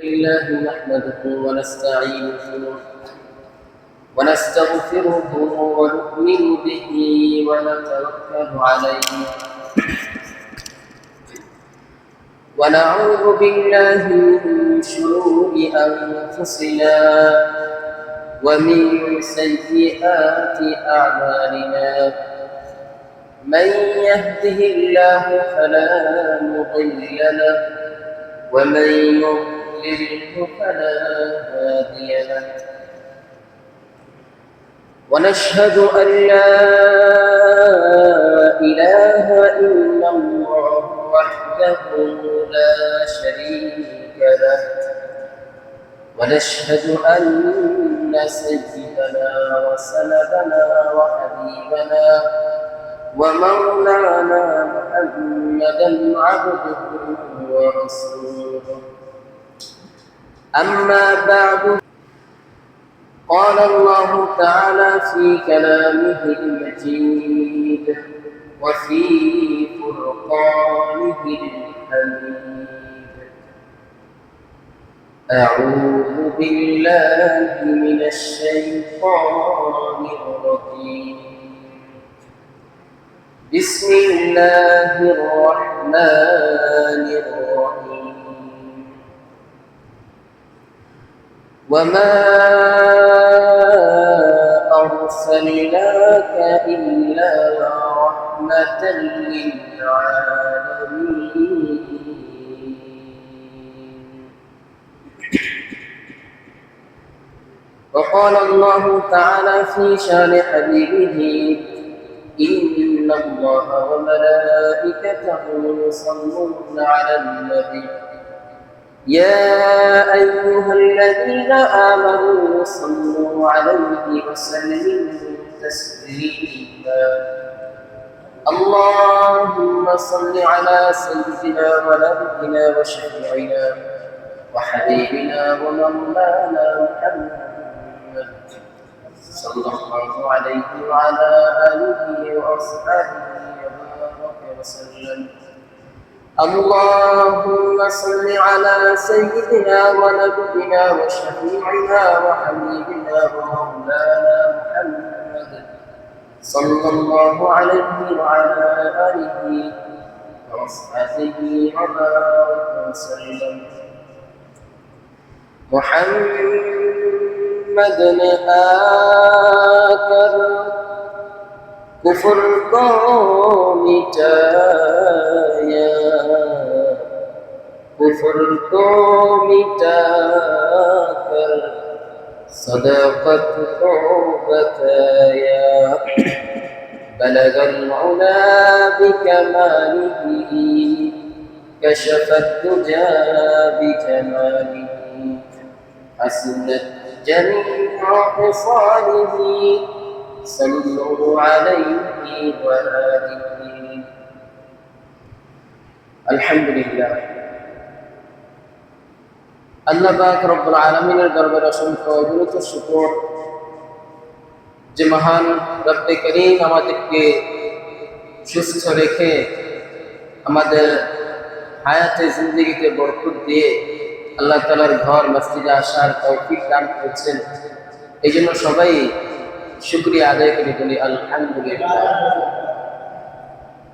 لله نحمده ونستعينه ونستغفره ونؤمن به ونتوكل عليه ونعوذ بالله من شرور أنفسنا ومن سيئات أعمالنا من يهده الله فلا مضل له ومن يضلله فلا هادي له ونشهد أن لا إله إلا الله وحده لا شريك له ونشهد أن سيدنا وسندنا وحبيبنا ومولانا محمدا عبده ورسوله أما بعد قال الله تعالى في كلامه المجيد وفي فرقانه الحميد أعوذ بالله من الشيطان الرجيم بسم الله الرحمن الرحيم وما أرسلناك إلا رحمة للعالمين وقال الله تعالى في شان حبيبه إن الله وملائكته يصلون على النبي يا أيها الذين آمنوا صلوا عليه وسلموا تسليما اللهم صل على سيدنا ونبينا وشفيعنا وحبيبنا ومولانا محمد صلى الله عليه وعلى آله وأصحابه وبارك وسلم اللهم صل على سيدنا ونبينا وشفيعنا وحبيبنا ومولانا محمد صلى الله عليه وعلى آله وأصحابه وبارك وسلم محمد آكر كفر قوم تايا كفر قوم تاكر صدقت قوبتايا بلغ العلا بكماله كشف الدجى بجماله حسنت جميع خصاله صلوا عليه وآله الحمد لله আল্লাহ পাক রব্বুল আলামিনের দরবারে অসংখ্য অগণিত শুকর যে মহান রব্বে করিম আমাদেরকে সুস্থ রেখে আমাদের হায়াতে জিন্দেগিতে বরকত দিয়ে আল্লাহ তাআলার ঘর মসজিদে আসার তৌফিক দান করেছেন এই জন্য সবাই শুকরিয়া আদায় করে বলি আলহামদুলিল্লাহ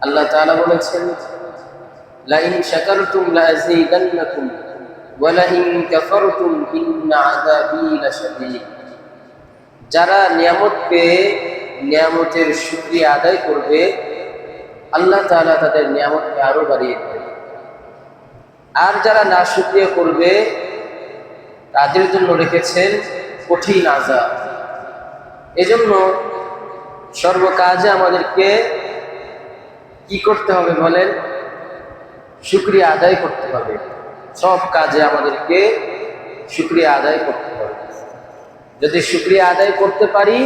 আল্লাহ তাআলা বলেছেন লা ইন শাকারতুম লা আযীদান্নাকুম ওয়া লা ইন কাফারতুম ইন্না আযাবী লাশাদীদ যারা নিয়ামত পেয়ে নিয়ামতের শুকরিয়া আদায় করবে আল্লাহ তাআলা তাদের নিয়ামতকে আরো বাড়িয়ে দেবেন আর যারা নাশুকরিয়া করবে তাদের জন্য রেখেছেন কঠিন আযাব এজন্য সর্ব কাজে আমাদেরকে কি করতে হবে বলেন শুকরিয়া আদায় করতে হবে সব কাজে আমাদেরকে শুকরিয়া আদায় করতে হবে যদি শুকরিয়া আদায় করতে পারি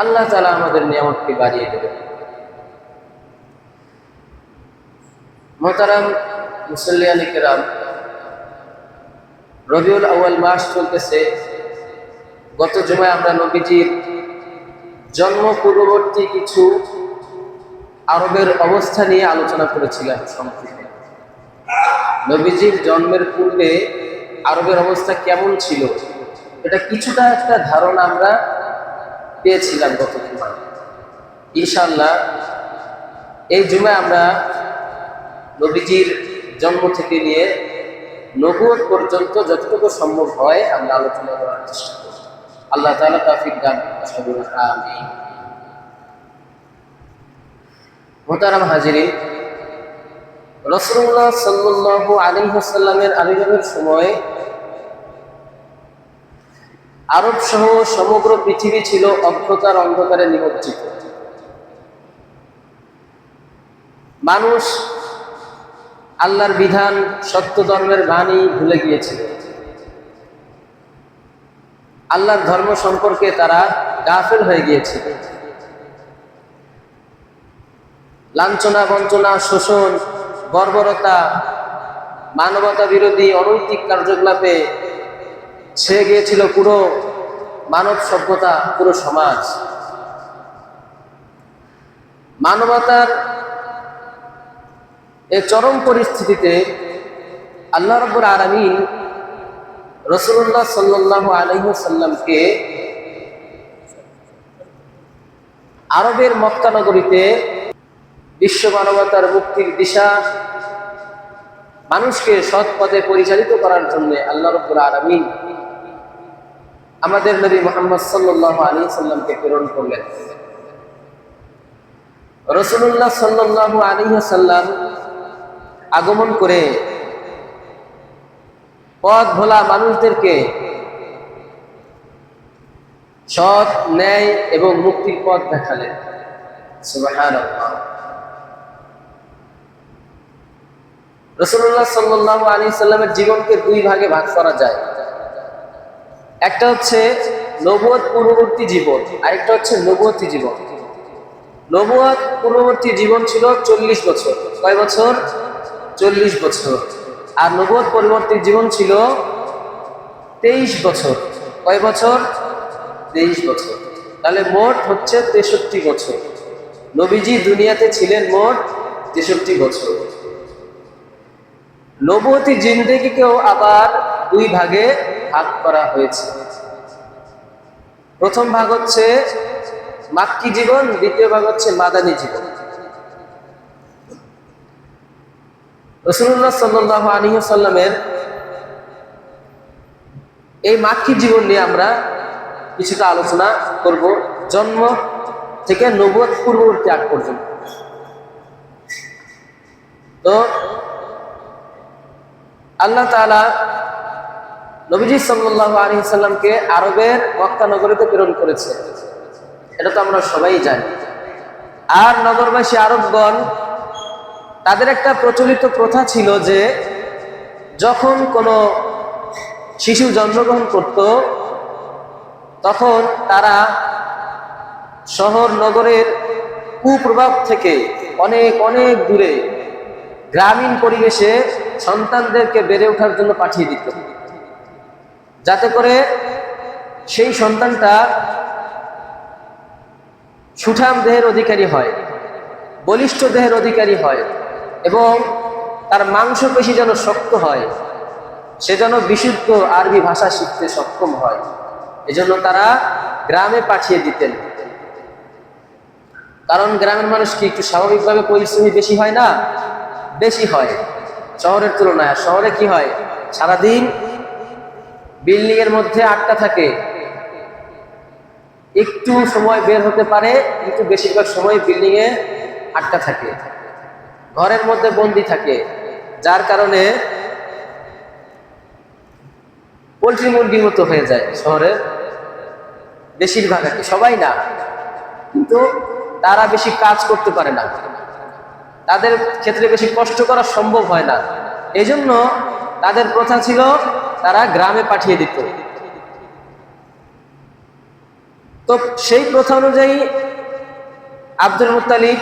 আল্লাহ তাআলা আমাদের নিয়ামতকে বাড়িয়ে দেবেন মোহতারাম মুসল্লিয়ানে কেরাম রবিউল আউয়াল মাস চলতেছে গত জুমায় আমরা নবীজির জন্ম পূর্ববর্তী কিছু আরবের অবস্থা নিয়ে আলোচনা করেছিলাম সংক্ষেপে। নবীজির জন্মের পূর্বে আরবের অবস্থা কেমন ছিল, এটা কিছুটা একটা ধারণা আমরা পেয়েছিলাম গত জুমায়। ইনশাআল্লাহ এই জুমায় আমরা নবীজির জন্ম থেকে নিয়ে নবুয়ত পর্যন্ত যতটুকু সম্ভব হয় আমরা আলোচনা করার চেষ্টা করব। আল্লাহ তাআলা তৌফিক দান করুন, আমিন। মুহতারাম হাজিরিন, রাসূলুল্লাহ সাল্লাল্লাহু আলাইহি ওয়াসাল্লামের আবির্ভাবের সময় আরব সহ সমগ্র পৃথিবী ছিল অজ্ঞতার অন্ধকারে নিমজ্জিত। মানুষ আল্লাহর বিধান, সত্য ধর্মের বাণী ভুলে গিয়েছিল। আল্লাহর ধর্ম সম্পর্কে তারা গাফেল হয়ে গিয়েছিল। লাঞ্ছনা, বঞ্চনা, শোষণ, বর্বরতা, মানবতা বিরোধী অনৈতিক কার্যকলাপে ছেয়ে গিয়েছিল পুরো মানব সভ্যতা, পুরো সমাজ। মানবতার এই চরম পরিস্থিতিতে আল্লাহ রাব্বুল আলামিন রাসূলুল্লাহ সাল্লাল্লাহু আলাইহি ওয়াসাল্লামকে আরবের মক্কা নগরীতে বিশ্ব মানবতার মুক্তির দিশা, মানুষকে সৎ পথে পরিচালিত করার জন্য আল্লাহ রাব্বুল আলামিন আমাদের নবী মুহাম্মদ সাল্লাল্লাহু আলাইহি ওয়াসাল্লামকে প্রেরণ করলেন। রাসূলুল্লাহ সাল্লাল্লাহু আলাইহি ওয়াসাল্লাম আগমন করে পথ ভোলা মানুষদেরকে সৎ, ন্যায় এবং মুক্তির পথ দেখালেন। সুবহানাল্লাহ। রাসূলুল্লাহ সাল্লাল্লাহু আলাইহি ওয়াসাল্লামের জীবনকে দুই ভাগে ভাগ করা যায়। একটা হচ্ছে নবুয়ত পূর্ববর্তী জীবন, আরেকটা হচ্ছে নবুয়তী জীবন। নবুয়ত পূর্ববর্তী জীবন ছিল 40 বছর। কয় বছর? 40 বছর। আর নবুয়ত পরবর্তী জীবন ছিল 23 বছর। কয় বছর? 23 বছর। তাহলে মোট হচ্ছে 63 বছর। নবীজি দুনিয়াতে ছিলেন মোট 63 বছর। নবুয়তী জিন্দেগিকেও আবার দুই ভাগে ভাগ করা হয়েছে। প্রথম ভাগ হচ্ছে মাক্কি জীবন, দ্বিতীয় ভাগ হচ্ছে মাদানী জীবন। রাসূলুল্লাহ সাল্লাল্লাহু আলাইহি ওয়াসাল্লামের এই মাক্কি জীবন নিয়ে আমরা কিছুটা আলোচনা করব, জন্ম থেকে নবুয়ত পূর্ববর্তী আগ পর্যন্ত। তো আল্লাহ তাআলা নবীজি সাল্লাল্লাহু আলাইহি ওয়াসাল্লামকে আরবের মক্কা নগরীতে প্রেরণ করেছে, এটা তো আমরা সবাই জানি। আর নগরবাসী আরবগণ, তাদের একটা প্রচলিত প্রথা ছিল যে যখন কোনো শিশু জন্মগ্রহণ করত তখন তারা শহর নগরের কুপ্রভাব থেকে অনেক অনেক দূরে গ্রামীণ পরিবেশে সন্তানদেরকে বেড়ে ওঠার জন্য পাঠিয়ে দিত, যাতে করে সেই সন্তানটা সুঠাম দেহের অধিকারী হয়, বলিষ্ঠ দেহের অধিকারী হয় এবং তার মাংসপেশি যেন শক্ত হয়, সে যেন বিশুদ্ধ আরবি ভাষা শিখতে সক্ষম হয়। এজন্য তারা গ্রামে পাঠিয়ে দিতেন। কারণ গ্রামের মানুষ কি একটু স্বাভাবিকভাবে পরিশ্রমী বেশি হয় না? বেশি হয় শহরের তুলনায়। শহরে কি হয়? সারাদিন বিল্ডিং এর মধ্যে আটকা থাকে, একটু সময় বের হতে পারে কিন্তু বেশিরভাগ সময় বিল্ডিং এ আটকা থাকে, ঘরের মধ্যে বন্দি থাকে, যার কারণে পোল্ট্রি মুরগির মতো হয়ে যায় শহরের বেশিরভাগ। আর কি সবাই না, কিন্তু তারা বেশি কাজ করতে পারে না, তাদের ক্ষেত্রে বেশি কষ্ট করা সম্ভব হয় না। এজন্য তাদের প্রথা ছিল তারা গ্রামে পাঠিয়ে দিত। তো সেই প্রথা অনুযায়ী আব্দুল মুত্তালিব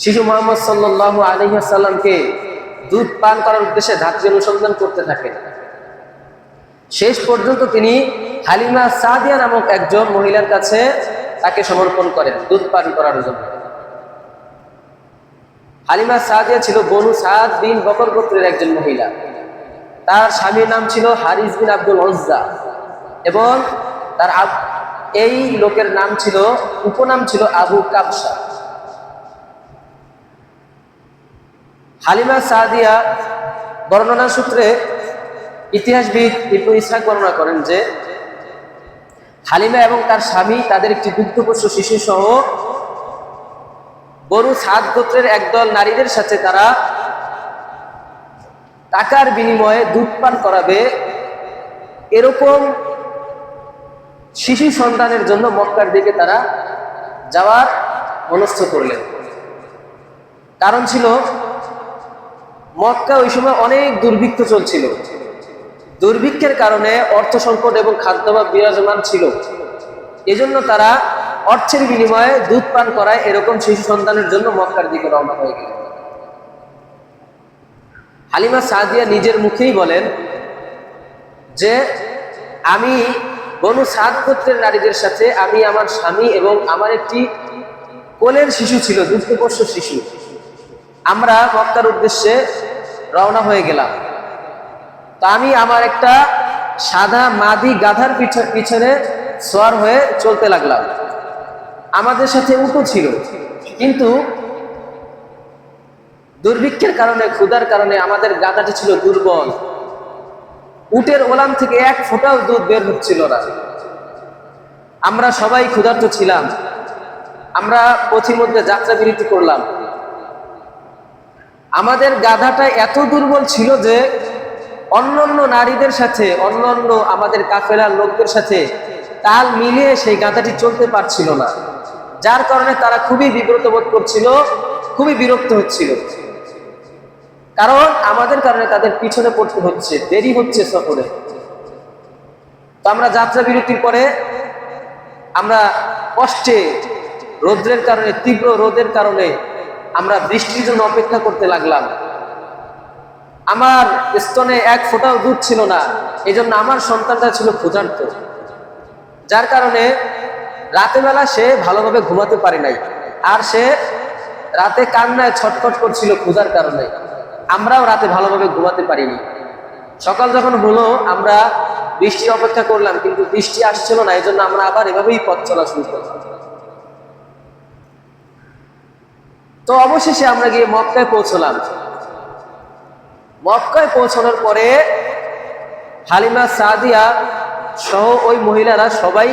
শিশু মুহাম্মদ সাল্লাল্লাহু আলাইহি ওয়াসাল্লামকে দুধ পান করার উদ্দেশ্যে ধাত্রী অনুসন্ধান করতে থাকেন। শেষ পর্যন্ত তিনি হালিমা সাদিয়া নামক একজন মহিলার কাছে তাকে সমর্পণ করেন দুধ পান করার জন্য। হালিমা সাদিয়া ছিল বনু সাদ বিন বকর গোত্রের একজন মহিলা। তার স্বামীর নাম ছিল হারিস বিন আব্দুল উজ্জা এবং তার এই লোকের নাম ছিল, উপনাম ছিল আবু কাবসা। হালিমা সাদিয়া বর্ণনা সূত্রে ইতিহাসবিদ ইবনে ইসহাক বর্ণনা করেন যে হালিমা এবং তার স্বামী তাদের একটি দুগ্ধপোষ্য শিশু সহ বনু সাদ গোত্রের একদল নারীদের সাথে তারা টাকার বিনিময়ে দুধ পান করাবে এরকম শিশু সন্তানের জন্য মক্কার দিকে তারা যাওয়ার মনস্থ করলেন। কারণ ছিল মক্কা ওই সময় অনেক দুর্ভিক্ষ চলছিল, দুর্ভিক্ষের কারণে অর্থ সংকট এবং খাদ্যাভাব বিরাজমান ছিল। এজন্য তারা অর্থের বিনিময়ে দুধ পান করায় এরকম শিশু সন্তানের জন্য মক্কার দিকে রওনা হয়ে গেলেন। হালিমা সাদিয়া নিজের মুখেই বলেন যে আমি বনু সাদ গোত্রের নারীদের সাথে আমি আমার স্বামী এবং আমার একটি কোলের শিশু ছিল, দুগ্ধপোষ্য শিশু, আমরা মক্কার উদ্দেশ্যে রওনা হয়ে গেলাম। তা আমি আমার একটা সাদা মাদি গাধার পিছনে সওয়ার হয়ে চলতে লাগলাম। আমাদের সাথে উটও ছিল, কিন্তু দুর্ভিক্ষের কারণে, ক্ষুধার কারণে আমাদের গাধাটি ছিল দুর্বল। উটের ওলান থেকে এক ফোঁটাও দুধ বের হচ্ছিল না। আমরা সবাই ক্ষুধার্ত ছিলাম। আমরা পথিমধ্যে যাত্রা বিরতি করলাম। আমাদের গাধাটা এত দুর্বল ছিল যে অন্যান্য নারীদের সাথে, অন্যান্য আমাদের কাফেলার লোকদের সাথে তাল মিলিয়ে সেই গাধাটি চলতে পারছিল না, যার কারণে তারা খুবই বিব্রত বোধ করছিল, খুবই বিরক্ত হচ্ছিল। কারণ আমাদের কারণে তাদের পিছনে পড়তে হচ্ছে, দেরি হচ্ছে সফরে। তো আমরা যাত্রা বিরতির পরে আমরা কষ্টে, রৌদ্রের কারণে, তীব্র রোদের কারণে আমরা বৃষ্টির জন্য অপেক্ষা করতে লাগলাম। আমার স্তনে এক ফোঁটাও দুধ ছিল না, এই জন্য আমার সন্তানটা ছিল ক্ষুধার্ত, যার কারণে রাতের বেলা সে ভালোভাবে ঘুমাতে পারে নাই, আর সে রাতে কান্নায় ছটফট করছিল ক্ষুধার কারণে। আমরাও রাতে ভালোভাবে ঘুমাতে পারিনি। সকাল যখন হলো আমরা বৃষ্টির অপেক্ষা করলাম, কিন্তু বৃষ্টি আসছিল না, এই জন্য আমরা আবার এভাবেই পথ চলা শুরু করলাম। তো অবশেষে আমরা গিয়ে মক্কায় পৌঁছলাম। মক্কায় পৌঁছানোর পরে হালিমা সাদিয়া সহ ওই মহিলারা সবাই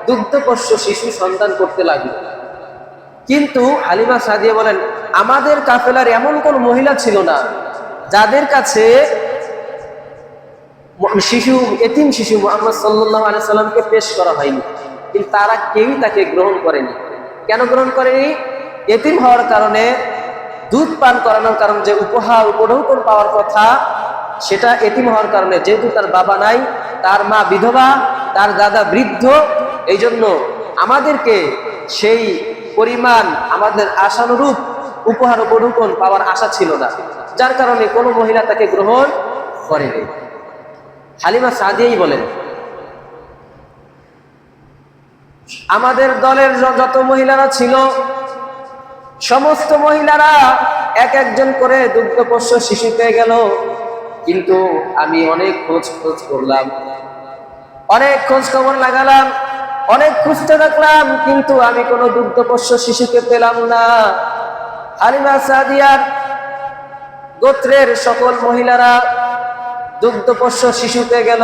দুগ্ধপোষ্য শিশু সন্তান করতে লাগলো। কিন্তু হালিমা সাদিয়া বলেন, আমাদের কাফেলার এমন কোন মহিলা ছিল না যাদের কাছে শিশু, এতিম শিশু মুহাম্মদ সাল্লাল্লাহু আলাইহি সাল্লামকে পেশ করা হয়নি। কিন্তু তারা কেউই তাকে গ্রহণ করেনি। কেন গ্রহণ করেনি? এতিম হওয়ার কারণে, দুধ পান করানোর কারণে যে উপহার উপঢৌকন পাওয়ার কথা, সেটা এতিম হওয়ার কারণে, যেহেতু তার বাবা নাই, তার মা বিধবা, তার দাদা বৃদ্ধ, এই জন্য আমাদেরকে সেই পরিমাণ, আমাদের আশানুরূপ উপহার উপঢৌকন পাওয়ার আশা ছিল না, যার কারণে কোনো মহিলা তাকে গ্রহণ করেনি। হালিমা সাদিয়াই বলেন, আমাদের দলের যত মহিলারা ছিল সমস্ত মহিলারা এক একজন করে দুগ্ধপোষ্য শিশু পেয়ে গেল। কিন্তু আমি অনেক খোঁজ করলাম, অনেক খোঁজ খবর লাগালাম, অনেক খুঁজতে থাকলাম, কিন্তু আমি কোনো দুগ্ধপোষ্য শিশুকে পেলাম না। হালিমা সাদিয়ার গোত্রের সকল মহিলারা দুগ্ধপোষ্য শিশু পেয়ে গেল,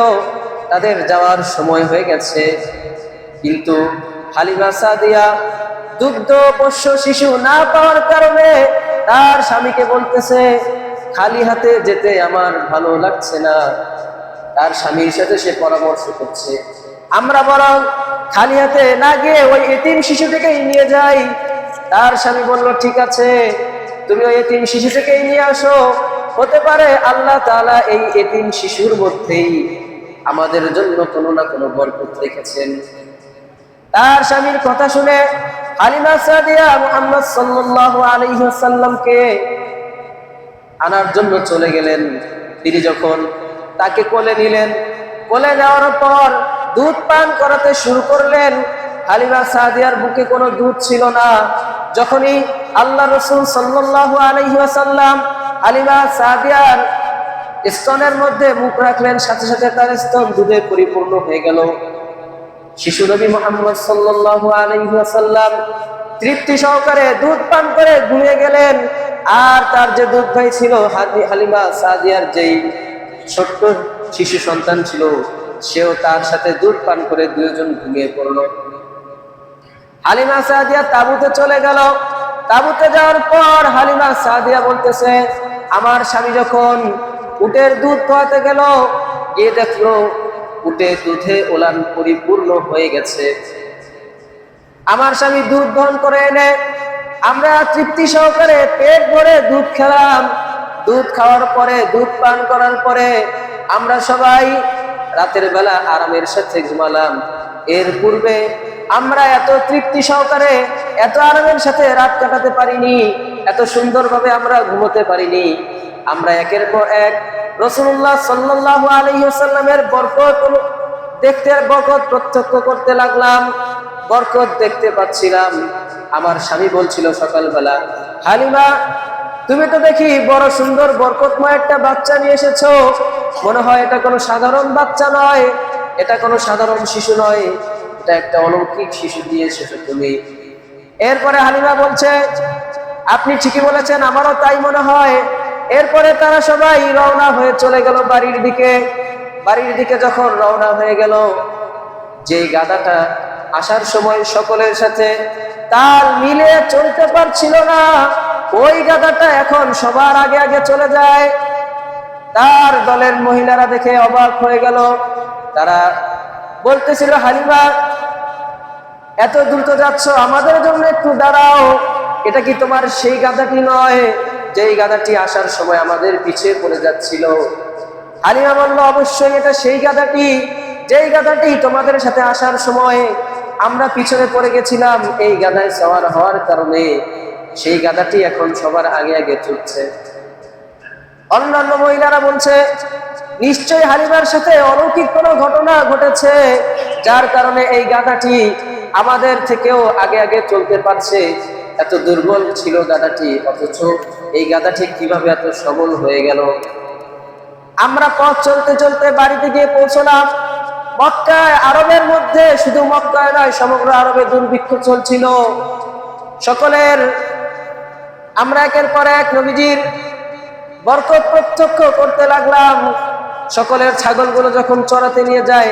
তাদের যাওয়ার সময় হয়ে গেছে। কিন্তু হালিমা সাদিয়া দুগ্ধপোষ্য শিশু না পাওয়ার কারণে তার স্বামীকে বলতেছে, খালি হাতে যেতে আমার ভালো লাগছে না। তার স্বামীর সাথে সে পরামর্শ করছে, আমরা বরং খালি হাতে না গিয়ে ওই এতিম শিশুটিকেই নিয়ে যাই। তার স্বামী বলল, ঠিক আছে, তুমি ওই এতিম শিশুটিকেই নিয়ে আসো, হতে পারে আল্লাহ তাআলা এই এতিম শিশুর মধ্যেই আমাদের জন্য কোনো না কোনো বরকত রেখেছেন। তার স্বামীর কথা শুনে হালিমা সাদিয়া মুহাম্মদ সাল্লাল্লাহু আলাইহি ওয়াসাল্লামকে আনার জন্য চলে গেলেন। তিনি যখন তাকে কোলে নিলেন, কোলে নেওয়ার পর দুধ পান করাতে শুরু করলেন। হালিমা সাদিয়ার বুকে কোনো দুধ ছিল না। যখনই আল্লাহ রাসূল সাল্লাল্লাহু আলাইহি ওয়াসাল্লাম হালিমা সাদিয়ার স্তনের মধ্যে মুখ রাখলেন, সাথে সাথে তার স্তন দুধে পরিপূর্ণ হয়ে গেল। শিশু নবী মুহাম্মদ সাল্লাল্লাহু আলাইহি ওয়াসাল্লাম তৃপ্তি সহকারে দুধ পান করে ঘুমিয়ে গেলেন। আর তার যে দুধ ভাই ছিল হালিমা সাদিয়ার যেই ছোট্ট শিশু সন্তান ছিল, সেও তার সাথে দুধ পান করে দুইজন ঘুমিয়ে পড়ল। হালিমা সাদিয়া তাঁবুতে চলে গেল। তাঁবুতে যাওয়ার পর হালিমা সাদিয়া বলতেছে, আমার স্বামী যখন উটের দুধ দোয়াতে গেল, গিয়ে দেখলো উটে দুধে ওলান পরিপূর্ণ হয়ে গেছে। আমার স্বামী দুধ দহন করে এনে আমরা তৃপ্তি সহকারে পেট ভরে দুধ খেলাম। দুধ খাওয়ার পরে, দুধ পান করার পরে আমরা সবাই রাতের বেলা আরামের সাথে ঘুমালাম। এর পূর্বে আমরা এত তৃপ্তি সহকারে, এত আরামের সাথে রাত কাটাতে পারিনি, এত সুন্দরভাবে আমরা ঘুমোতে পারিনি। আমরা একের পর এক রাসূলুল্লাহ সাল্লাল্লাহু আলাইহি ওয়াসাল্লামের বরকত প্রত্যক্ষ করতে লাগলাম, বরকত দেখতে পাচ্ছিলাম। আমার স্বামী বলছিল সকালবেলা, হালিমা তুমি তো দেখি বড় সুন্দর বরকতময় একটা বাচ্চা নিয়ে এসেছো, মনে হয় এটা কোনো সাধারণ বাচ্চা নয়, এটা কোনো সাধারণ শিশু নয়, এটা একটা অলৌকিক শিশু দিয়ে এসেছো তুমি। এরপরে হালিমা বলছে, আপনি ঠিকই বলেছেন, আমারও তাই মনে হয়। এরপরে তারা সবাই রওনা হয়ে চলে গেল বাড়ির দিকে। বাড়ির দিকে যখন রওনা হয়ে গেল, যেই গাধাটা আসার সময় সকলের সাথে তাল মিলে চলতে পারছিল না, ওই গাধাটা এখন সবার আগে আগে চলে যায়। তার দলের মহিলারা দেখে অবাক হয়ে গেল। তারা বলতেছিল, হালিমা এত দ্রুত যাচ্ছ, আমাদের জন্য একটু দাঁড়াও। এটা কি তোমার সেই গাধাটি নয় যেই গাধাটি আসার সময় আমাদের পিছে পড়ে যাচ্ছিল? হালিমা বলল, অবশ্যই এটা সেই গাধাটি, যেই গাধাটি তোমাদের সাথে আসার সময় আমরা পিছনে পড়ে গেছিলাম। এই গাধায় সওয়ার হওয়ার কারণে সেই গাধাটি এখন সবার আগে আগে চলছে। অন্যান্য মহিলারা বলছে, নিশ্চয়ই হালিমার সাথে অলৌকিক কোনো ঘটনা ঘটেছে, যার কারণে এই গাধাটি আমাদের থেকেও আগে আগে চলতে পারছে। এত দুর্বল ছিল গাধাটি, অথচ এই গাধাটি কিভাবে এত সবল হয়ে গেল? আমরা পথ চলতে চলতে বাড়িতে গিয়ে পৌঁছলাম। মক্কায়, আরবের মধ্যে, শুধু মক্কায় নয়, সমগ্র আরবে দুর্ভিক্ষ চলছিল। সকলের আমরা একের পর এক নবীজির বরকত প্রত্যক্ষ করতে লাগলাম। সকলের ছাগলগুলো যখন চড়াতে নিয়ে যায়,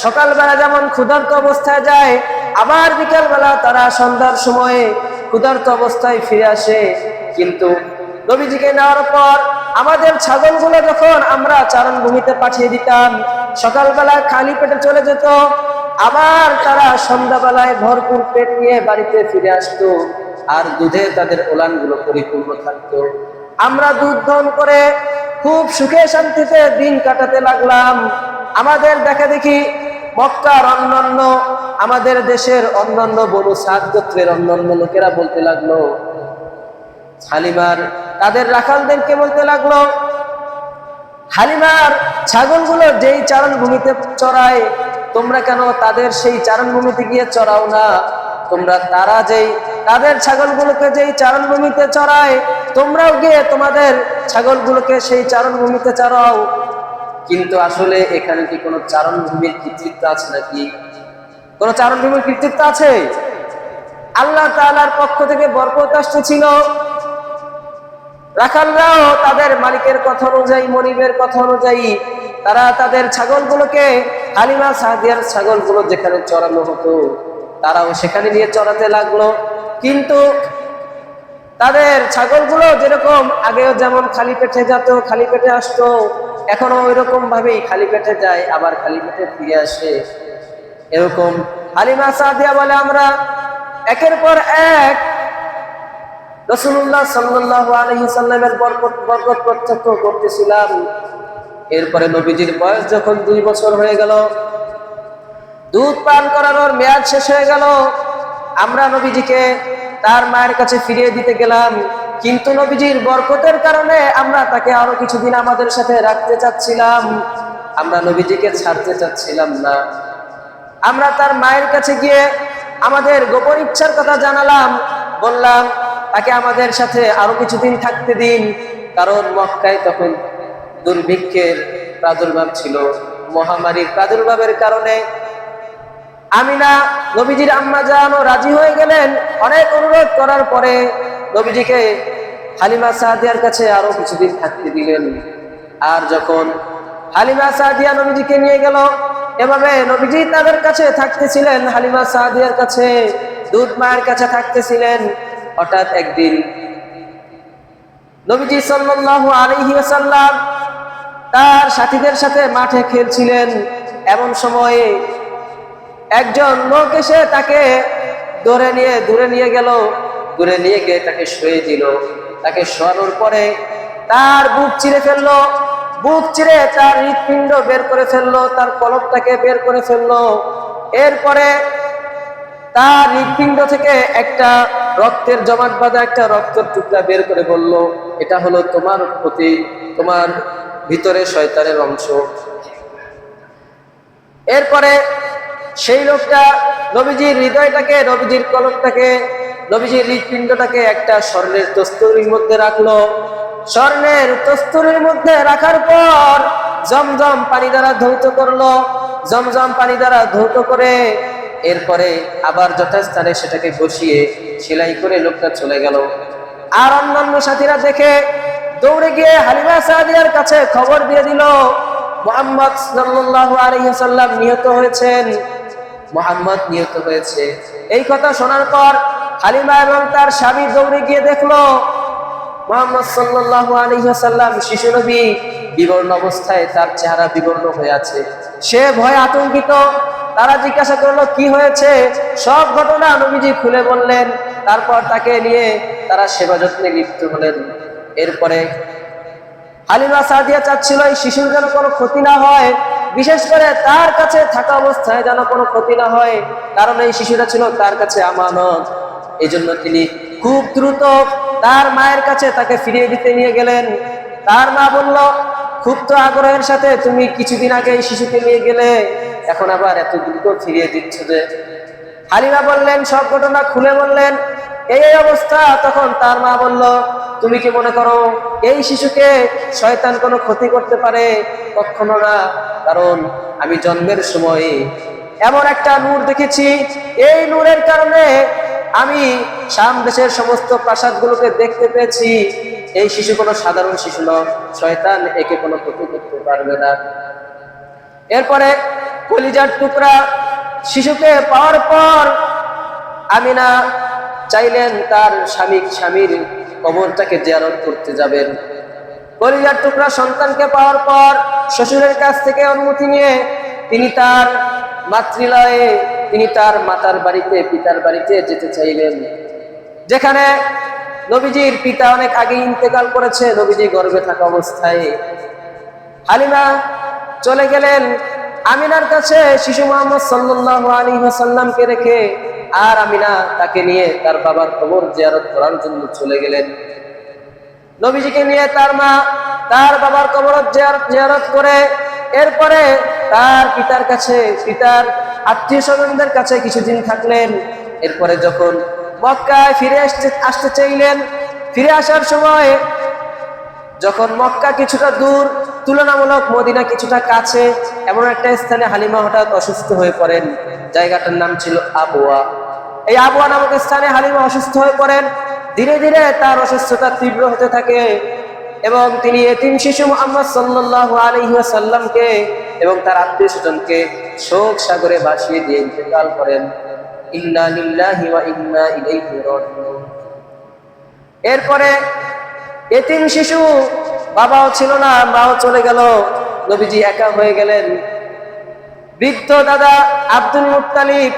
সকালবেলা যেমন ক্ষুধার্ত অবস্থায় যায়, আবার বিকালবেলা তারা সন্ধ্যার সময়ে ক্ষুধার্ত অবস্থায় ফিরে আসে। কিন্তু নবীজিকে নেওয়ার পর আমাদের ছাগলগুলো যখন আমরা চারণভূমিতে পাঠিয়ে দিতাম, সকালবেলা খালি পেটে চলে যেত, আবার তারা সন্ধ্যাবেলায় ভরপুর পেট নিয়ে বাড়িতে ফিরে আসতো, আর দুধে তাদের ওলানগুলো পরিপূর্ণ থাকতো। আমরা দুধ দহন করে খুব সুখে শান্তিতে দিন কাটাতে লাগলাম। আমাদের দেখা দেখি মক্কার অন্যান্য, আমাদের দেশের অন্যান্য বনু সাদ গোত্রের অন্যান্য লোকেরা বলতে লাগলো, হালিমার তাদের রাখালদেরকে বলতে লাগলো, হালিমার ছাগলগুলো যেই চারণভূমিতে চড়ায়, তোমরা কেন তাদের সেই চারণভূমিতে গিয়ে চড়াও না? তোমরা তাদের ছাগলগুলোকে যেই চারণভূমিতে চড়ায়, তোমরাও গিয়ে তোমাদের ছাগলগুলোকে সেই চারণভূমিতে চড়াও। কিন্তু আসলে এখানে কি কোনো চারণভূমির কৃতিত্ব আছে নাকি? কোনো চারণভূমির কৃতিত্ব আছে? আল্লাহ তাআলার পক্ষ থেকে বরকত আসতেছিল। রাখালরাও তাদের মালিকের কথা অনুযায়ী, মনিবের কথা অনুযায়ী তারা তাদের ছাগলগুলোকে, হালিমা সাদিয়ার ছাগলগুলো যেখানে চড়ানো হতো, তারাও সেখানে নিয়ে চড়াতে লাগলো। কিন্তু তাদের ছাগলগুলো যেরকম আগেও যেমন খালি পেটে যেত, খালি পেটে আসতো, এখনো ওই রকম ভাবেই খালি পেটে যায়, আবার খালি পেটে ফিরে আসে। এরকম হালিমা সাদিয়া বলে, আমরা একের পর এক রাসূলুল্লাহ সাল্লাল্লাহু আলাইহি ওয়াসাল্লামের বরকত প্রত্যক্ষ করতেছিলাম। এরপরে নবীজির বয়স যখন 2 বছর হয়ে গেল, দুধ পান করানোর মেয়াদ শেষ হয়ে গেল, আমরা নবীজিকে তার মায়ের কাছে ফিরিয়ে দিতে গেলাম। কিন্তু নবীজির বরকতের কারণে আমরা তাকে আরো কিছুদিন আমাদের সাথে রাখতে চাচ্ছিলাম, আমরা নবীজিকে ছাড়তে চাচ্ছিলাম না। আমরা তার মায়ের কাছে গিয়ে আমাদের গোপন ইচ্ছার কথা জানালাম, বললাম তাকে আমাদের সাথে আরো কিছুদিন থাকতে দিন, কারণ মক্কায় তখন দুর্ভিক্ষের প্রাদুর্ভাব ছিল, মহামারীর প্রাদুর্ভাবের কারণে আমিনা নবীজির আম্মা জানও রাজি হয়ে গেলেন। অনেক অনুরোধ করার পরে নবীজিকে হালিমা সাদিয়ার কাছে আরো কিছুদিন থাকতে দিলেন। আর যখন হালিমা সাদিয়া নবীজিকে নিয়ে গেল, এভাবে নবীজি তাদের কাছে থাকতেছিলেন, হালিমা সাদিয়ার কাছে, দুধ মায়ের কাছে থাকতেছিলেন। হঠাৎ একদিন নবীজি সাল্লাল্লাহু আলাইহি ওয়াসাল্লাম তার সাথীদের সাথে মাঠে খেলছিলেন। এমন সময়ে একজন লোক এসে তাকে দূরে নিয়ে গেল, দূরে নিয়ে গিয়ে তাকে শুয়ে দিল। তাকে শোয়ানোর পরে তার বুক চিরে ফেললো, বুক চিরে তার হৃৎপিণ্ড বের করে ফেললো, তার কলবটাকে বের করে ফেললো। এরপরে তার হৃৎপিণ্ড থেকে একটা রক্তের জমাট বাঁধা একটা রক্তের টুকরা বের করে বলল, এটা হলো তোমার প্রতি, তোমার ভিতরে শয়তানের অংশ। এরপরে সেই লোকটা নবীজির হৃদয়টাকে, নবীজির কলবটাকে, নবীজির হৃৎপিণ্ডটাকে একটা স্বর্ণের তস্তুরির মধ্যে রাখলো। স্বর্ণের তস্তুরির মধ্যে রাখার পর জমজম পানি দ্বারা ধৌত করলো। জমজম পানি দ্বারা ধৌত করে এরপরে আবার যথাস্থানে সেটাকে বসিয়ে সেলাই করে লোকটা চলে গেল। আর অন্যান্য সাথীরা দেখে দৌড়ে গিয়ে হালিমা সাদিয়ার কাছে খবর দিয়ে দিল, মুহাম্মদ সাল্লাল্লাহু আলাইহি ওয়াসাল্লাম নিহত হয়েছেন, মুহাম্মদ নিহত হয়েছে। এই কথা শোনার পর হালিমা এবং তার স্বামী দৌড়ে গিয়ে দেখলো মুহাম্মদ সাল্লাল্লাহু আলাইহি ওয়াসাল্লাম শিশু নবী বিবর্ণ অবস্থায়, তার চেহারা বিবর্ণ হয়ে আছে। সে ভয়ে আতঙ্কিত। তারা জিজ্ঞাসা করলো কি হয়েছে, সব ঘটনা নবীজি খুলে বললেন। তারপর তাকে নিয়ে তারা সেবা যত্নে লিপ্ত হলেন। এরপরে হালিমা সাদিয়া চাচ্ছিল এই শিশুর যেন কোনো ক্ষতি না হয়, বিশেষ করে তার কাছে থাকা অবস্থায় যেন কোনো ক্ষতি না হয়, কারণ এই শিশুটা ছিল তার কাছে আমানত। এই জন্য তিনি খুব দ্রুত তার মায়ের কাছে তাকে ফিরিয়ে দিতে নিয়ে গেলেন। তার মা বলল, খুব তো আগ্রহের সাথে তুমি কিছুদিন আগে এই শিশুকে নিয়ে গেলে, এখন আবার এত দ্রুত ফিরিয়ে দিচ্ছ যে? হালিমা বললেন, সব ঘটনা খুলে বললেন। এই অবস্থা। তখন তার মা বলল, তুমি কি মনে করো এই শিশুকে শয়তান কোনো ক্ষতি করতে পারে? কখনো না, কারণ আমি জন্মের সময় এমন একটা নূর দেখেছি, এই নূরের কারণে আমি শাম দেশের সমস্ত প্রাসাদগুলোকে দেখতে পেয়েছি। এই শিশু কোনো সাধারণ শিশু নয়, শয়তান একে কোনো ক্ষতি করতে পারবে না। এরপরে কলিজার টুকরা শিশুকে পাওয়ার পর আমিনা চাইলেন তার স্বামীর কবরটাকে জিয়ারত করতে যাবেন। কলিজার টুকরা সন্তানকে পাওয়ার পর শ্বশুরের কাছ থেকে অনুমতি নিয়ে তিনি তার মাতৃলয়ে, তিনি তার মাতার বাড়িতে, পিতার বাড়িতে যেতে চাইলেন, যেখানে নবীজির পিতা অনেক আগে ইন্তেকাল করেছে নবীজি গর্ভে থাকা অবস্থায়। হালিমা চলে গেলেন আমিনার কাছে শিশু মুহাম্মদ সাল্লাল্লাহু আলাইহি ওয়াসাল্লামকে রেখে, আর আমিনা তাকে নিয়ে তার বাবার কবর জিয়ারত করার জন্য চলে গেলেন। নবীজিকে নিয়ে তার মা তার বাবার কবর জিয়ারত করে এরপরে তার পিতার কাছে, পিতার আত্মীয় স্বজনদের কাছে কিছুদিন থাকলেন। এরপরে যখন মক্কায় ফিরে আসতে চাইলেন, ফিরে আসার সময় যখন মক্কা কিছুটা দূর, তুলনামূলক মদিনা কিছুটা কাছে, এমন একটা স্থানে হালিমা হঠাৎ অসুস্থ হয়ে পড়েন। জায়গাটার নাম ছিল আবওয়া। এই আবওয়া নামক স্থানে হালিমা অসুস্থ হয়ে পড়েন। ধীরে ধীরে তার অসুস্থতা তীব্র হতে থাকে এবং তিনি এতিম শিশু মুহাম্মদ সাল্লাল্লাহু আলাইহি ওয়াসাল্লামকে এবং তার আত্মীয় স্বজনকে শোক সাগরে ভাসিয়ে দিয়ে ইন্তেকাল করেন। ইন্না লিল্লাহি ওয়া ইন্না ইলাইহি রাজিউন। এরপরে এতিম শিশু, বাবাও ছিল না, মাও চলে গেল, নবীজি একা হয়ে গেলেন। বৃদ্ধ দাদা আব্দুল মুত্তালিব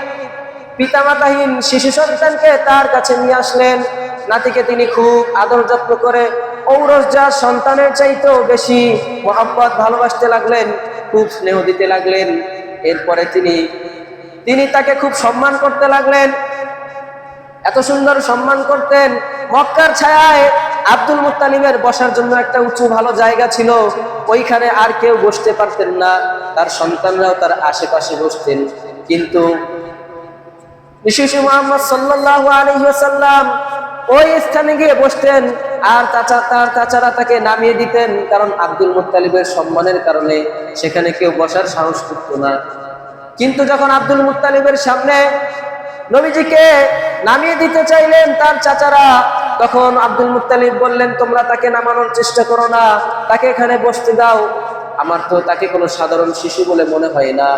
পিতামাতাহীন শিশু সন্তানকে তার কাছে নিয়ে আসলেন। নাতিকে তিনি খুব আদর যত্ন করে ঔরস যা সন্তানের চাইতেও বেশি মহব্বত ভালোবাসতে লাগলেন, খুব স্নেহ দিতে লাগলেন। এরপরে তিনি তাকে খুব সম্মান করতে লাগলেন। এত সুন্দর সম্মান করতেন। মক্কার ছায়ায় আব্দুল মুত্তালিবের বসার জন্য একটা উঁচু ভালো জায়গা ছিল, ওইখানে আর কেউ বসতে পারতেন না, তার সন্তানরাও তার আশেপাশে বসতেন। কিন্তু শিশু মুহাম্মদ সাল্লাল্লাহু আলাইহি ওয়াসাল্লাম ওই স্থানে গিয়ে বসতেন আর তার চাচারা তাকে নামিয়ে দিতেন, কারণ আব্দুল মুত্তালিবের সম্মানের কারণে সেখানে কেউ বসার সাহস করত না। কিন্তু যখন আব্দুল মুত্তালিবের সামনে নবীজিকে নামিয়ে দিতে চাইলেন তার চাচারা, তখন আব্দুল মুত্তালিব বললেন, তোমরা তাকে নামানোর চেষ্টা করো না, তাকে এখানে বসতে দাও, আমার তো তাকে কোনো সাধারণ শিশু বলে মনে হয় না।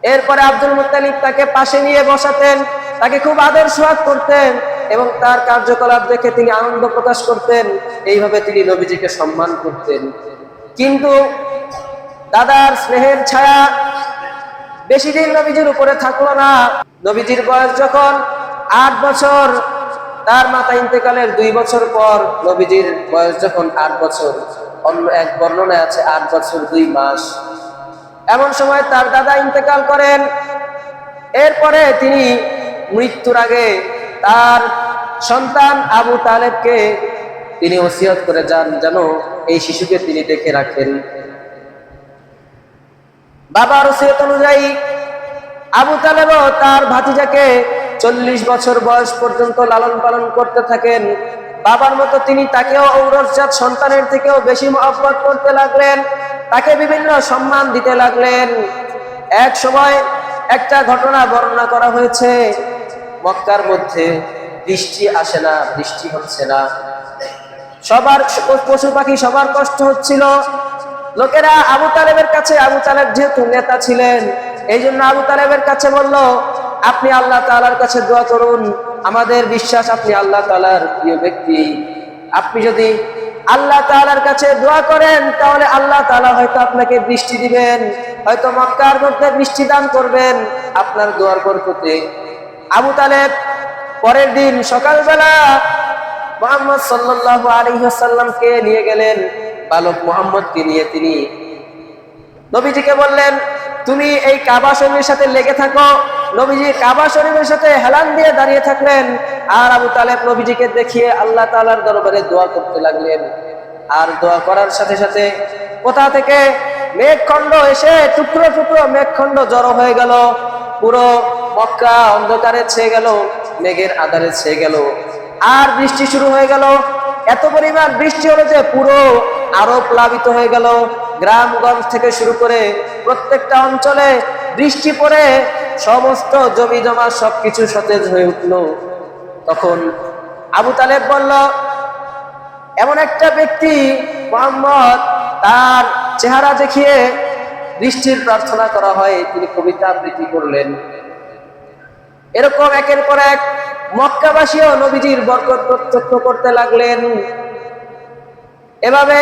এরপরে আব্দুল মুত্তালিব তাকে পাশে নিয়ে বসাতেন, তাকে খুব আদর সোহাগ করতেন এবং তার কার্যকলাপ দেখে তিনি আনন্দ প্রকাশ করতেন। এইভাবে তিনি নবীজিকে সম্মান করতেন। কিন্তু দাদার স্নেহের ছায়া বেশি দিন নবীজির উপরে থাকলো না। নবীজির বয়স যখন 8 বছর, তার মাতা ইন্তেকালের 2 বছর পর নবীজির বয়স যখন 8 বছর, অন্য এক বর্ণনায় আছে 8 বছর 2 মাস, এমন সময় তার দাদা ইন্তেকাল করেন। এরপরে তিনি মৃত্যুর আগে তার সন্তান আবু তালেবকে তিনি ওসিয়ত করে যান যেন এই শিশুকে তিনি দেখে রাখেন। বাবার ওসিয়ত অনুযায়ী আবু তালেবও তার ভাতিজাকে 40 বছর বয়স পর্যন্ত লালন পালন করতে থাকেন। বাবার মতো তিনি তাকেও ঔরসজাত সন্তানের থেকেও বেশি মহব্বত করতে লাগলেন, তাকে বিভিন্ন সম্মান দিতে লাগলেন। এক সময় একটা ঘটনা বর্ণনা করা হয়েছে, মক্কার মধ্যে বৃষ্টি আসে না, বৃষ্টি হচ্ছে না, সবার পশু পাখি সবার কষ্ট হচ্ছিল। লোকেরা আবু তালেবের কাছে, আবু তালেব যেহেতু নেতা ছিলেন, এই জন্য আবু তালেবের কাছে বলল, আপনি আল্লাহ তাআলার কাছে দোয়া করুন, আমাদের বিশ্বাস আপনি আল্লাহ তাআলার প্রিয় ব্যক্তি, আপনি যদি আল্লাহ তাআলার কাছে দোয়া করেন তাহলে আল্লাহ তাআলা হয়তো আপনাকে বৃষ্টি দিবেন, হয়তো মক্কার মধ্যে বৃষ্টি দান করবেন আপনার দোয়ার বরকতে। আবু তালেব পরের দিন সকালবেলা মুহাম্মদ সাল্লাল্লাহু আলাইহি ওয়াসাল্লামকে নিয়ে গেলেন, বালক মুহাম্মদকে নিয়ে তিনি নবীজিকে বললেন, তুমি এই কাবা শরীফের সাথে লেগে থাকো। নবীজি কাবা শরীফের সাথে হেলান দিয়ে দাঁড়িয়ে থাকলেন, আর আবু তালেব নবীজিকে দেখিয়ে আল্লাহ তাআলার দরবারে দোয়া করতে লাগলেন। আর দোয়া করার সাথে সাথে কোথা থেকে মেঘখণ্ড এসে টুকরো টুকরো মেঘখণ্ড জড়ো হয়ে গেল, পুরো মক্কা অন্ধকারে ছেয়ে গেল, মেঘের আধারে ছেয়ে গেল, আর বৃষ্টি শুরু হয়ে গেল। এত পরিমাণ বৃষ্টি হলো যে পুরো আরব প্লাবিত হয়ে গেল। গ্রামগঞ্জ থেকে শুরু করে প্রত্যেকটা অঞ্চলে বৃষ্টি পড়ে সমস্ত জমি জমা সবকিছু সতেজ হয়ে উঠল। তখন আবু তালেব বলল, এমন একটা ব্যক্তি মুহাম্মদ, তার চেহারা দেখিয়ে বৃষ্টির প্রার্থনা করা হয়, তিনি কবিতা আবৃত্তি করলেন। এরকম একের পর এক মক্কাবাসীও নবীজির বরকত প্রত্যক্ষ করতে লাগলেন। এভাবে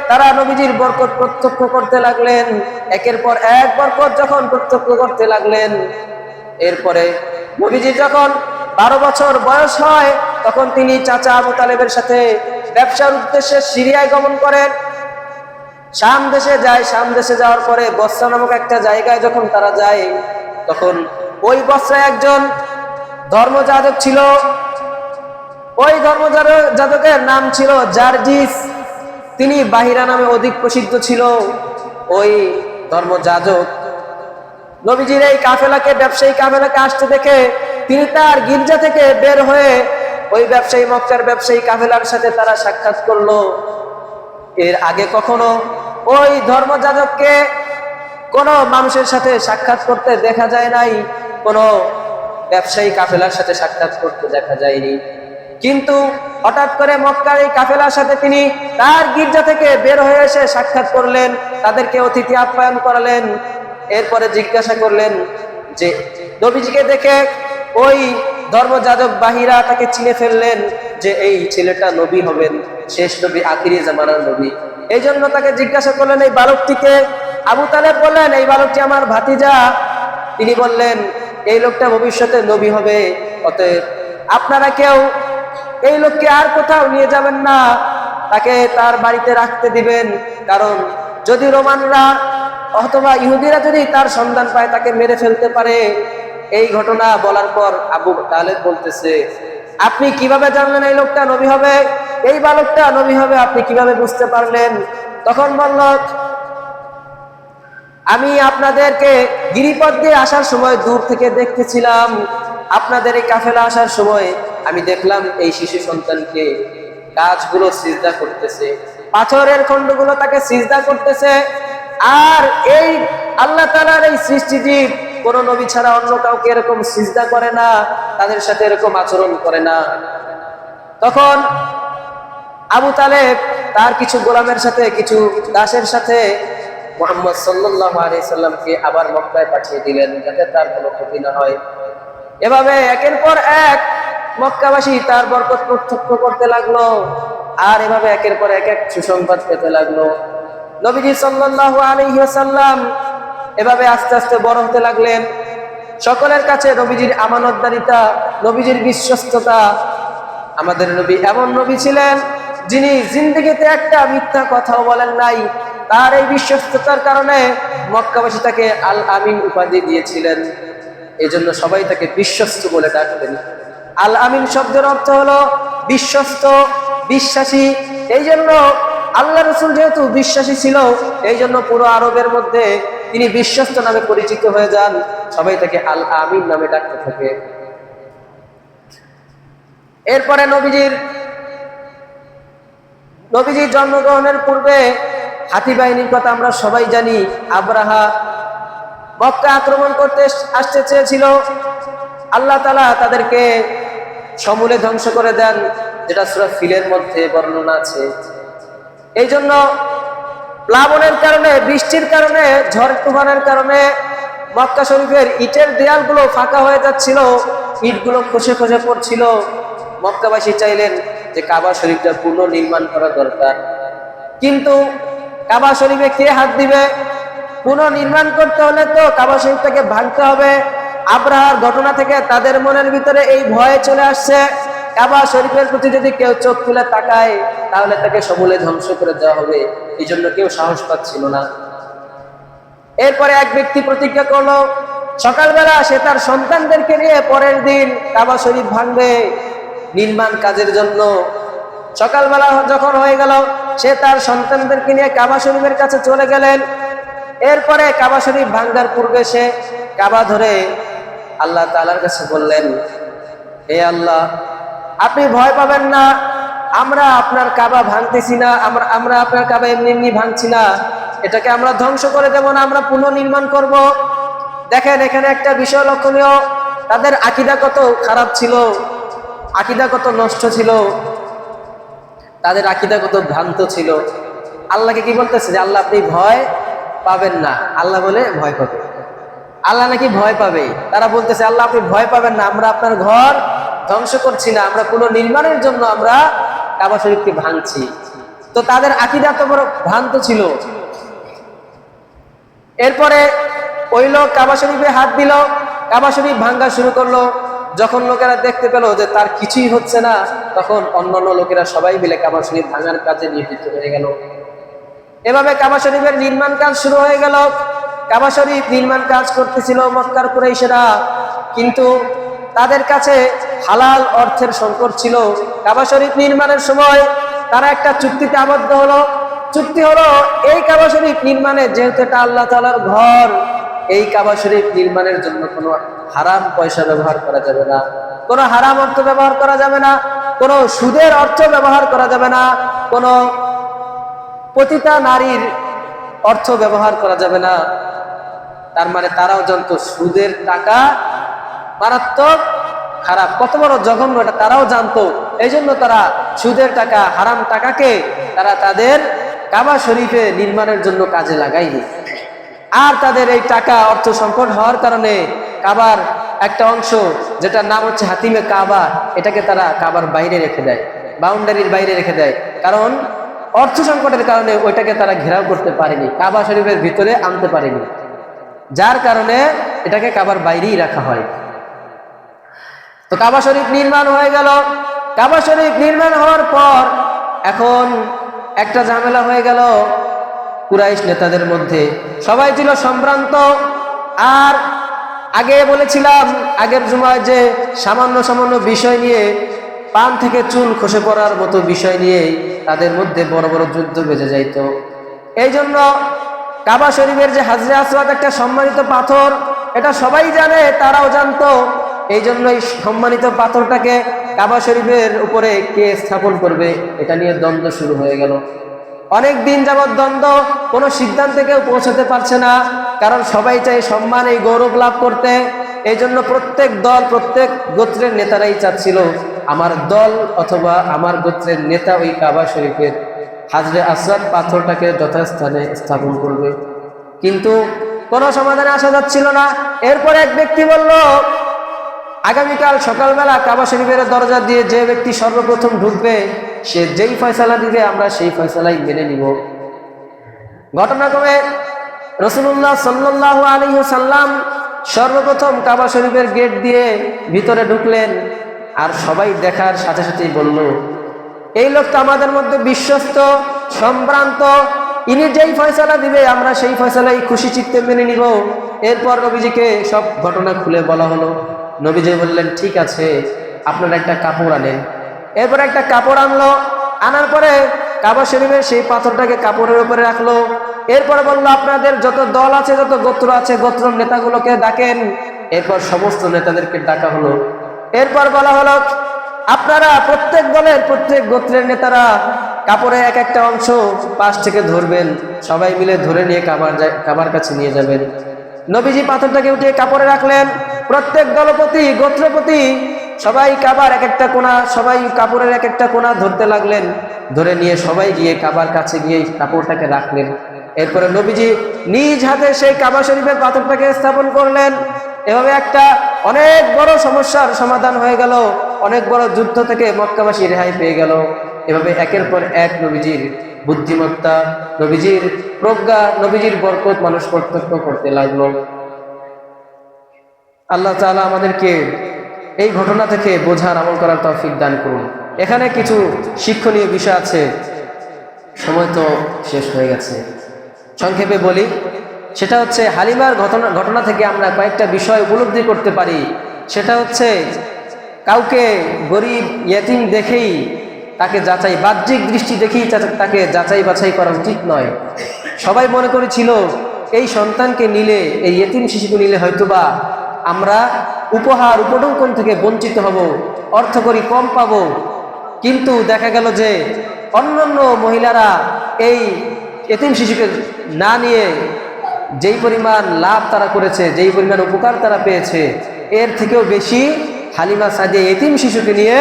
তারা নবীজির বরকত প্রত্যক্ষ করতে লাগলেন, একের পর এক বরকত যখন প্রত্যক্ষ করতে লাগলেন। এরপরে নবীজির যখন 12 বছর বয়স হয়, তখন তিনি চাচা আবু তালেবের সাথে ব্যবসার উদ্দেশ্যে সিরিয়ায় গমন করেন, শাম দেশে যায়। শাম দেশে যাওয়ার পরে বসরা নামক একটা জায়গায় যখন তারা যায়, তখন ওই বসরায় একজন ধর্মযাজক ছিল। ওই ধর্মযাজকের নাম ছিল জারজিস, তিনি বাহিরা নামে অধিক প্রসিদ্ধ ছিল। ওই ধর্মযাজক নবীজির এই কাফেলাকে, ব্যবসায়ী কাফেলাকে আসতে দেখে তিনি তার গির্জা থেকে বের হয়ে ওই ব্যবসায়ী, মক্কার ব্যবসায়ী কাফেলার সাথে তারা সাক্ষাৎ করলো। এর আগে কখনো ওই ধর্মযাজককে কোনো মানুষের সাথে সাক্ষাৎ করতে দেখা যায় নাই, কোনো ব্যবসায়ী কাফেলার সাথে সাক্ষাৎ করতে দেখা যায়নি। কিন্তু হঠাৎ করে মক্কার এই কাফেলার সাথে তিনি তার গির্জা থেকে বের হয়ে এসে সাক্ষাৎ করলেন, তাদেরকে অতিথি আপ্যায়ন করালেন। এরপরে জিজ্ঞাসা করলেন যে নবীজিকে দেখে ওই ধর্মযাজক বাহিরা তাকে চিনে ফেললেন যে এই ছেলেটা নবী হবেন, শেষ নবী, আখিরি জামানার নবী। এই জন্য তাকে জিজ্ঞাসা করলেন এই বালকটিকে। আবু তালেব বললেন, এই বালকটি আমার ভাতিজা। তিনি বললেন, এই লোকটা ভবিষ্যতে নবী হবে, অতএব আপনারা কেউ এই লোককে আর কোথাও নিয়ে যাবেন না, তাকে তার বাড়িতে রাখতে দিবেন, কারণ যদি রোমানরা অথবা ইহুদিরা যদি তার সন্ধান পায় তাকে মেরে ফেলতে পারে। এই ঘটনা বলার পর আবু তালেব বলতেছে, আপনি কিভাবে জানলেন এই লোকটা নবী হবে, এই বালকটা নবী হবে, আপনি কিভাবে বুঝতে পারলেন? তখন বলল, আমি আপনাদেরকে গিরিপথ দিয়ে আসার সময় দূর থেকে দেখতেছিলাম, আপনাদের এই কাফেলা আসার সময় আমি দেখলাম এই শিশু সন্তানকে গাছগুলো সিজদা করতেছে, পাথরের খণ্ডগুলো তাকে সিজদা করতেছে। আর এই আল্লাহ তাআলার এই সৃষ্টিজীব কোন নবী ছাড়া অন্য কাউকে এরকম সিজদা করে না, তাদের সাথে এরকম আচরণ করে না। তখন আবু তালেব তার কিছু গোলামের সাথে, কিছু দাসের সাথে মুহাম্মদ সাল্লাল্লাহু আলাইহি সাল্লামকে আবার মক্কায় পাঠিয়ে দিলেন, যাতে তার কোনো ক্ষতি না হয়। এভাবে একের পর এক মক্কাবাসী তার বরকত প্রত্যক্ষ করতে লাগলো, আর এভাবে একের পর এক সুসংবাদ পেতে লাগলো। নবীজি সাল্লাল্লাহু আলাইহি ওয়াসাল্লাম এভাবে আস্তে আস্তে বড় হতে লাগলেন। সকলের কাছে নবীজির আমানতদারিতা, নবীজির বিশ্বস্ততা। আমাদের নবী এমন নবী ছিলেন যিনি জিন্দেগিতে একটা মিথ্যা কথাও বলেন নাই। তার এই বিশ্বস্ততার কারণে মক্কাবাসী তাকে আল আমিন উপাধি দিয়েছিলেন। এই জন্য সবাই তাকে বিশ্বস্ত বলে ডাকতেন। আল আমিন শব্দের অর্থ হলো বিশ্বস্ত, বিশ্বাসী। এই জন্য আল্লাহ রাসূল যেহেতু বিশ্বাসী ছিল, এই জন্য পুরো আরবের মধ্যে তিনি বিশ্বস্ত নামে পরিচিত হয়ে যান। সবাই তাকে আল আমিন নামে ডাকতে থাকে। এরপরে নবীজির জন্মগ্রহণের পূর্বে হাতি বাহিনীর কথা আমরা সবাই জানি। আব্রাহা মক্কা আক্রমণ করতে আসতে চেয়েছিল, আল্লাহ তাআলা তাদেরকে সমূলে ধ্বংস করে দেন, যেটা সূরা ফিলের মধ্যে বর্ণনা আছে। এই জন্য প্লাবনের কারণে, বৃষ্টির কারণে, ঝড় তুফানের কারণে মক্কা শরীফের ইটের দেয়ালগুলো ফাঁকা হয়ে যাচ্ছিল, ইটগুলো খসে খসে পড়ছিল। মক্কাবাসী চাইলেন যে কাবা শরীফটা পুনর্নির্মাণ করা দরকার, কিন্তু কাবা শরীফে কে হাত দিবে? পুনর্নির্মাণ করতে হলে তো কাবা শরীফটাকে ভাঙতে হবে। আব্রাহার ঘটনা থেকে তাদের মনের ভিতরে এই ভয় চলে আসছে, কাবা শরীফের প্রতি যদি কেউ চোখ তুলে তাকায় তাহলে তাকে সমূলে ধ্বংস করে দেওয়া হবে। এই জন্য কেউ সাহস পাচ্ছিল না। এরপরে এক ব্যক্তি প্রতিজ্ঞা করলো, সকালবেলা সে তার সন্তানদেরকে নিয়ে পরের দিন কাবা শরীফ ভাঙবে নির্মাণ কাজের জন্য। সকালবেলা যখন হয়ে গেল, সে তার সন্তানদেরকে নিয়ে কাবা শরীফের কাছে চলে গেলেন। এরপরে কাবা শরীফ ভাঙার পূর্বে সে কাবা ধরে আল্লাহ তাআলার কাছে বললেন, হে আল্লাহ, আপনি ভয় পাবেন না, আমরা আপনার কাবা ভাঙতেছি না, আমরা আপনার কাবা এমনি এমনি ভাঙছি না, এটাকে আমরা ধ্বংস করে দেব না, আমরা পুনর্নির্মাণ করব। দেখেন এখানে একটা বিষয় লক্ষণীয়, তাদের আকীদা কত খারাপ ছিল, আকীদা কত নষ্ট ছিল, তাদের আকীদা কত ভ্রান্ত ছিল। আল্লাহকে কি বলতেছে যে আল্লাহ আপনি ভয় পাবেন না, আল্লাহ বলে ভয় পাবে। আল্লাহ নাকি ভয় পাবে, তারা বলতেছে আল্লাহ আপনি ভয় পাবেন না, আমরা আপনার ঘর ধ্বংস করছি না, আমরা পুনর্নির্মাণের জন্য আমরা কাবা শরীফকে ভাঙছি। তো তাদের আকীদা তো বড় ভ্রান্ত ছিল। এরপরে ওই লোক কাবা শরীফে হাত দিল, কাবা শরীফ ভাঙা শুরু করলো। যখন লোকেরা দেখতে পেল যে তার কিছুই হচ্ছে না, তখন অন্যান্য লোকেরা সবাই মিলে কাবা শরীফ ভাঙার কাজে নিয়োজিত হয়ে গেল। এভাবে কাবা শরীফের নির্মাণ কাজ শুরু হয়ে গেল। কাবা শরীফ নির্মাণ কাজ করতেছিল মক্কার কুরাইশরা, কিন্তু তাদের কাছে হালাল অর্থের সংকট ছিল। কাবা শরীফ নির্মাণের সময় তারা একটা চুক্তিতে আবদ্ধ হলো। চুক্তি হলো, এই কাবা শরীফ নির্মাণে, যেহেতু এটা আল্লাহ তাআলার ঘর, এই কাবা শরীফ নির্মাণের জন্য কোনো হারাম পয়সা ব্যবহার করা যাবে না, কোনো হারাম অর্থ ব্যবহার করা যাবে না, কোনো সুদের অর্থ ব্যবহার করা যাবে না, কোনো পতিতা নারীর অর্থ ব্যবহার করা যাবে না। তার মানে তারাও জানতো সুদের টাকা মারাত্মক খারাপ, কত বড় জঘন্য এটা তারাও জানতো। এই জন্য তারা সুদের টাকা, হারাম টাকাকে তারা তাদের কাবা শরীফে নির্মাণের জন্য কাজে লাগায়নি। আর তাদের এই টাকা অর্থ সংকট হওয়ার কারণে কাবার একটা অংশ, যেটার নাম হচ্ছে হাতিমে কাবা, এটাকে তারা কাবার বাইরে রেখে দেয়, বাউন্ডারির বাইরে রেখে দেয়। কারণ অর্থ সংকটের কারণে ওইটাকে তারা ঘেরাও করতে পারেনি, কাবা শরীফের ভিতরে আনতে পারেনি, যার কারণে এটাকে কাবার বাইরেই রাখা হয়। তো কাবা শরীফ নির্মাণ হয়ে গেল। কাবা শরীফ নির্মাণ হওয়ার পর এখন একটা ঝামেলা হয়ে গেল কুরাইশ নেতাদের মধ্যে। সবাই ছিল সম্ভ্রান্ত। আর আগে বলেছিলাম আগের জুমায় যে সামান্য সামান্য বিষয় নিয়ে, পান থেকে চুল খসে পড়ার মতো বিষয় নিয়ে তাদের মধ্যে বড় বড় যুদ্ধ বেজে যাইত। এই জন্য কাবা শরীফের যে হাজরে আসওয়াদ একটা সম্মানিত পাথর, এটা সবাই জানে, তারাও জানতো। এই জন্যই সম্মানিত পাথরটাকে কাবা শরীফের উপরে কে স্থাপন করবে এটা নিয়ে দ্বন্দ্ব শুরু হয়ে গেল। অনেক দিন যাবৎ দ্বন্দ্ব, কোনো সিদ্ধান্তে কেউ পৌঁছাতে পারছে না, কারণ সবাই চাই সম্মান, এই গৌরব লাভ করতে। এই জন্য প্রত্যেক দল, প্রত্যেক গোত্রের নেতারাই চাচ্ছিল আমার দল অথবা আমার গোত্রের নেতা ওই কাবা শরীফের হাজরে আসওয়াদ পাথরটাকে যথাস্থানে স্থাপন করবে, কিন্তু কোনো সমাধানে আসা যাচ্ছিল না। এরপর এক ব্যক্তি বলল, আগামীকাল সকালবেলা কাবা শরীফের দরজা দিয়ে যে ব্যক্তি সর্বপ্রথম ঢুকবে, সে যেই ফয়সালা দিবে আমরা সেই ফয়সালাই মেনে নিব। ঘটনাক্রমে রাসূলুল্লাহ সাল্লাল্লাহু আলাইহি ওয়াসাল্লাম সর্বপ্রথম কাবা শরীফের গেট দিয়ে ভিতরে ঢুকলেন, আর সবাই দেখার সাথে সাথেই বলল, এই লোকটা আমাদের মধ্যে বিশ্বস্ত, সম্ভ্রান্ত, ইনি যেই ফয়সালা দিবে আমরা সেই ফয়সালাই খুশি চিত্তে মেনে নিব। এরপর নবীজিকে সব ঘটনা খুলে বলা হলো। নবীজি বললেন, ঠিক আছে, আপনারা একটা কাপড় আনেন। এরপর একটা কাপড় আনলো, আনার পরে কাবা শরীফের সেই পাথরটাকে কাপড়ের উপরে রাখলো। এরপর বললো, আপনাদের যত দল আছে, যত গোত্র আছে, গোত্র নেতাগুলোকে ডাকেন। এরপর সমস্ত নেতাদেরকে ডাকা হলো। এরপর বলা হলো, আপনারা প্রত্যেক দলের, প্রত্যেক গোত্রের নেতারা কাপড়ে এক একটা অংশ পাশ থেকে ধরবেন, সবাই মিলে ধরে নিয়ে কাবার কাছে নিয়ে যাবেন। নবীজি পাথরটাকে উঠিয়ে কাপড়ে রাখলেন। প্রত্যেক দলপতি, গোত্রপতি সবাই কাবার এক একটা কোণা, সবাই কাপড়ের এক একটা কোণা ধরতে লাগলেন। ধরে নিয়ে সবাই গিয়ে কাবার কাছে গিয়ে কাপড়টাকে রাখলেন। এরপরে নবীজি নিজ হাতে সেই কাবা শরীফের পাথরটাকে স্থাপন করলেন। এভাবে একটা অনেক বড় সমস্যার সমাধান হয়ে গেল, অনেক বড় যুদ্ধ থেকে মক্কাবাসী রেহাই পেয়ে গেল। এভাবে একের পর এক নবীজির বুদ্ধিমত্তা, নবীজির প্রজ্ঞা, নবীজির বরকত মানুষ প্রত্যক্ষ করতে লাগলো। আল্লাহ তাআলা আমাদেরকে এই ঘটনা থেকে বোঝার, আমল করার তৌফিক দান করুন। এখানে কিছু শিক্ষণীয় বিষয় আছে, সময় তো শেষ হয়ে গেছে, সংক্ষেপে বলি। সেটা হচ্ছে হালিমার ঘটনা থেকে আমরা কয়েকটা বিষয় উপলব্ধি করতে পারি। সেটা হচ্ছে কাউকে গরিব ইয়েতিম দেখেই তাকে যাচাই, বাহ্যিক দৃষ্টি দেখেই তাকে যাচাই বাছাই করা উচিত নয়। সবাই মনে করেছিল এই সন্তানকে নিলে, এই ইয়েতিম শিশুকে নিলে হয়তোবা আমরা উপহার উপঢৌকন থেকে বঞ্চিত হব, অর্থকরী কম পাব। কিন্তু দেখা গেল যে অন্যান্য মহিলারা এই ইয়েতিম শিশুকে না নিয়ে যেই পরিমাণ লাভ তারা করেছে, যেই পরিমাণ উপকার তারা পেয়েছে, এর থেকেও বেশি হালিমা সাদিয়া ইয়েতিম শিশুকে নিয়ে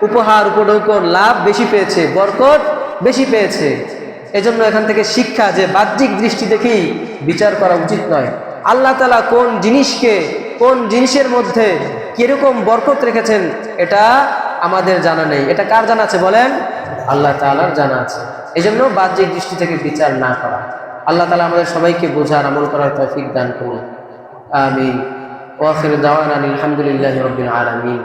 উপহার উপঢৌকন লাভ বেশি পেয়েছে, বরকত বেশি পেয়েছে। এজন্য এখান থেকে শিক্ষা যে বাহ্যিক দৃষ্টি দেখেই বিচার করা উচিত নয়। আল্লাহ তাআলা কোন জিনিসকে, কোন জিনিসের মধ্যে কিরকম বরকত রেখেছেন এটা আমাদের জানা নেই। এটা কার জানা আছে বলেন? আল্লাহ তাআলার জানা আছে। এজন্য বাহ্যিক দৃষ্টি থেকে বিচার না করা। আল্লাহ তাআলা আমাদের সবাইকে বোঝার, আমল করার তৌফিক দান করুন। আমিন। ওয়া আখিরু দাওয়ানা আলহামদুলিল্লাহি রাব্বিল আলামিন।